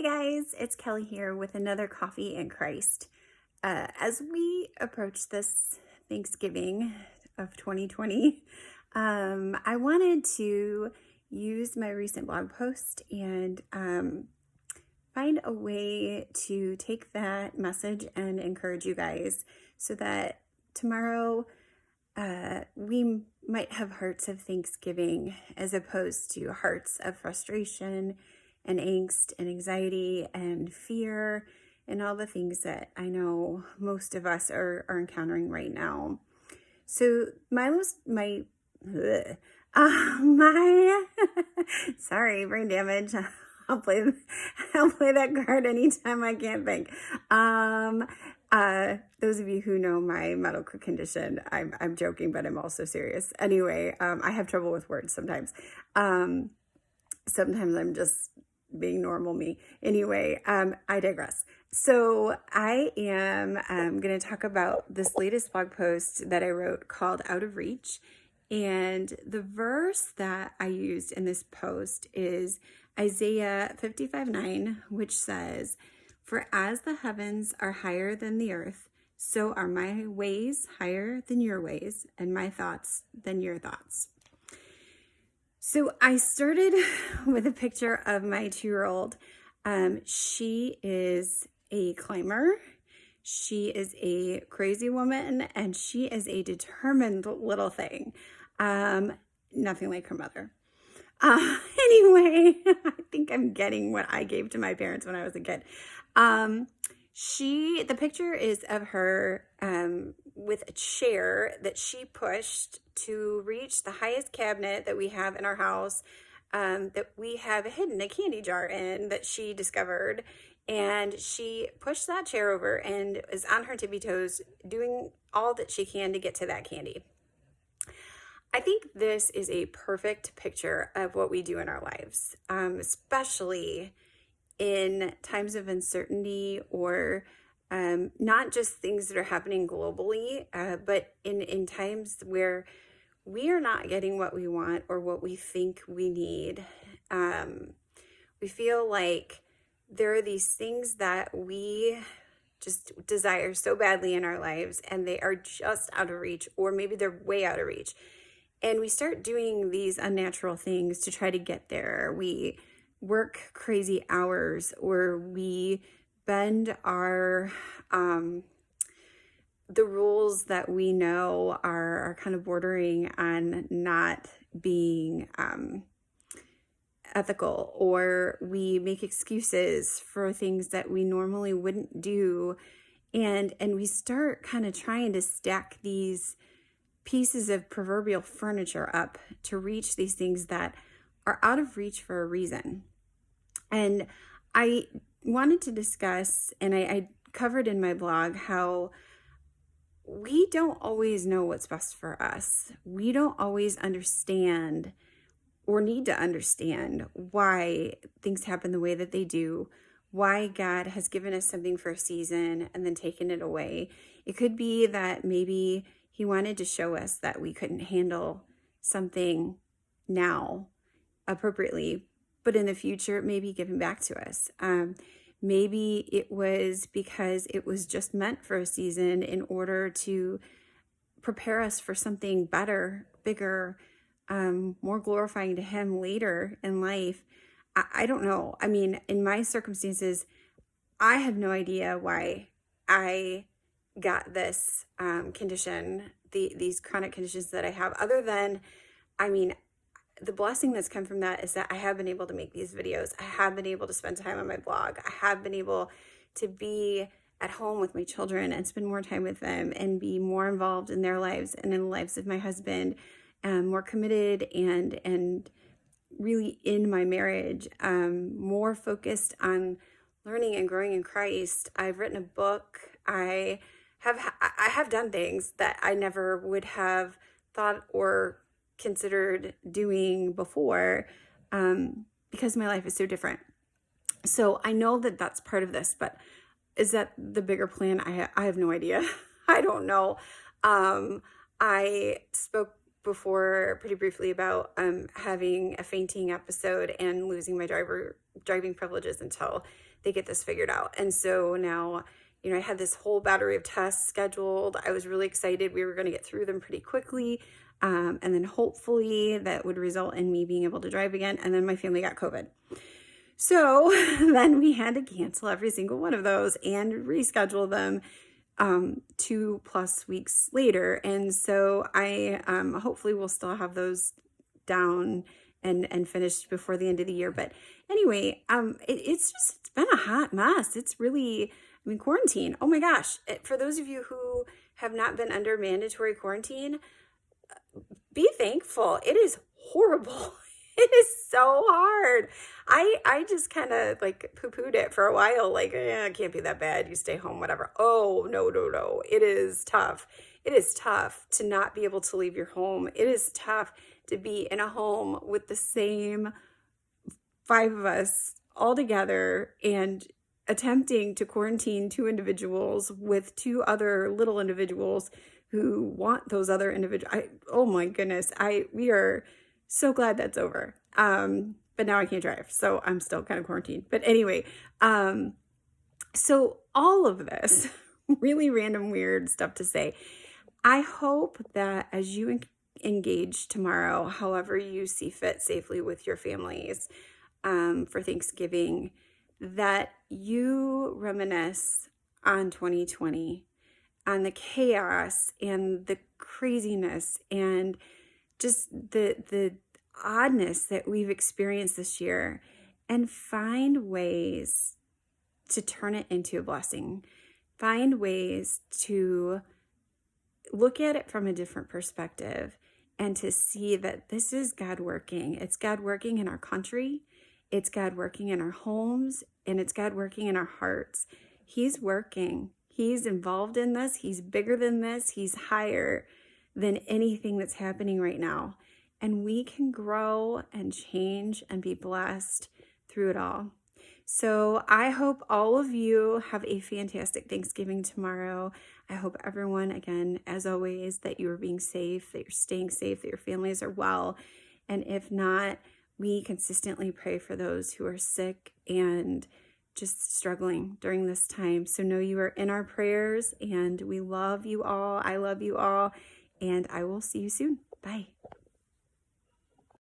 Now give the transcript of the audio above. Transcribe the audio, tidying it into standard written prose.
Hey guys, it's Kelly here with another Coffee in Christ. As we approach this Thanksgiving of 2020, I wanted to use my recent blog post and find a way to take that message and encourage you guys so that tomorrow we might have hearts of thanksgiving as opposed to hearts of frustration and angst and anxiety and fear and all the things that I know most of us are encountering right now. So my sorry, brain damage. I'll play that card anytime I can't think. Those of you who know my medical condition, I'm joking, but I'm also serious. Anyway, I have trouble with words sometimes. Sometimes I'm just being normal me. Anyway, I digress. So I am going to talk about this latest blog post that I wrote called Out of Reach. And the verse that I used in this post is Isaiah 55:9, which says, "For as the heavens are higher than the earth, so are my ways higher than your ways, and my thoughts than your thoughts." So I started with a picture of my 2-year-old. She is a climber. She is a crazy woman, and she is a determined little thing. Nothing like her mother. Anyway, I think I'm getting what I gave to my parents when I was a kid. The picture is of her with a chair that she pushed to reach the highest cabinet that we have in our house, that we have hidden a candy jar in that she discovered. And she pushed that chair over and is on her tippy toes doing all that she can to get to that candy. I think this is a perfect picture of what we do in our lives, especially in times of uncertainty or not just things that are happening globally, but in times where we are not getting what we want or what we think we need. We feel like there are these things that we just desire so badly in our lives, and they are just out of reach, or maybe they're way out of reach. And we start doing these unnatural things to try to get there. We work crazy hours, or we bend our the rules that we know are kind of bordering on not being ethical, or we make excuses for things that we normally wouldn't do, and we start kind of trying to stack these pieces of proverbial furniture up to reach these things that are out of reach for a reason. And I wanted to discuss, and I covered in my blog, how we don't always know what's best for us. We don't always understand or need to understand why things happen the way that they do, why God has given us something for a season and then taken it away. It could be that maybe He wanted to show us that we couldn't handle something now appropriately, but in the future, it may be given back to us. Maybe it was because it was just meant for a season in order to prepare us for something better, bigger, more glorifying to Him later in life. I don't know. I mean, in my circumstances, I have no idea why I got this condition, these chronic conditions that I have, other than, I mean, the blessing that's come from that is that I have been able to make these videos. I have been able to spend time on my blog. I have been able to be at home with my children and spend more time with them and be more involved in their lives and in the lives of my husband, more committed and really in my marriage, more focused on learning and growing in Christ. I've written a book. I have done things that I never would have thought or considered doing before, because my life is so different. So I know that that's part of this, but is that the bigger plan? I have no idea. I don't know. I spoke before pretty briefly about having a fainting episode and losing my driving privileges until they get this figured out. And so now, I had this whole battery of tests scheduled. I was really excited. We were going to get through them pretty quickly. And then hopefully that would result in me being able to drive again. And then my family got COVID. So then we had to cancel every single one of those and reschedule them 2+ weeks later. And so I hopefully will still have those down and finished before the end of the year. But anyway, it's been a hot mess. It's really, quarantine. Oh my gosh. For those of you who have not been under mandatory quarantine, be thankful. It is horrible. It is so hard. I just kind of like poo-pooed it for a while. Like, it can't be that bad. You stay home, whatever. Oh, no. It is tough. It is tough to not be able to leave your home. It is tough to be in a home with the same 5 of us all together and attempting to quarantine 2 individuals with 2 other little individuals who want those other individuals. Oh my goodness. We are so glad that's over. But now I can't drive, so I'm still kind of quarantined. But anyway, so all of this really random, weird stuff to say. I hope that as you engage tomorrow, however you see fit safely with your families for Thanksgiving, that you reminisce on 2020, on the chaos and the craziness and just the oddness that we've experienced this year, and find ways to turn it into a blessing. Find ways to look at it from a different perspective and to see that this is God working. It's God working in our country. It's God working in our homes, and it's God working in our hearts. He's working. He's involved in this. He's bigger than this. He's higher than anything that's happening right now. And we can grow and change and be blessed through it all. So I hope all of you have a fantastic Thanksgiving tomorrow. I hope everyone, again, as always, that you are being safe, that you're staying safe, that your families are well. And if not, we consistently pray for those who are sick and just struggling during this time. So know you are in our prayers, and we love you all. I love you all, and I will see you soon. Bye.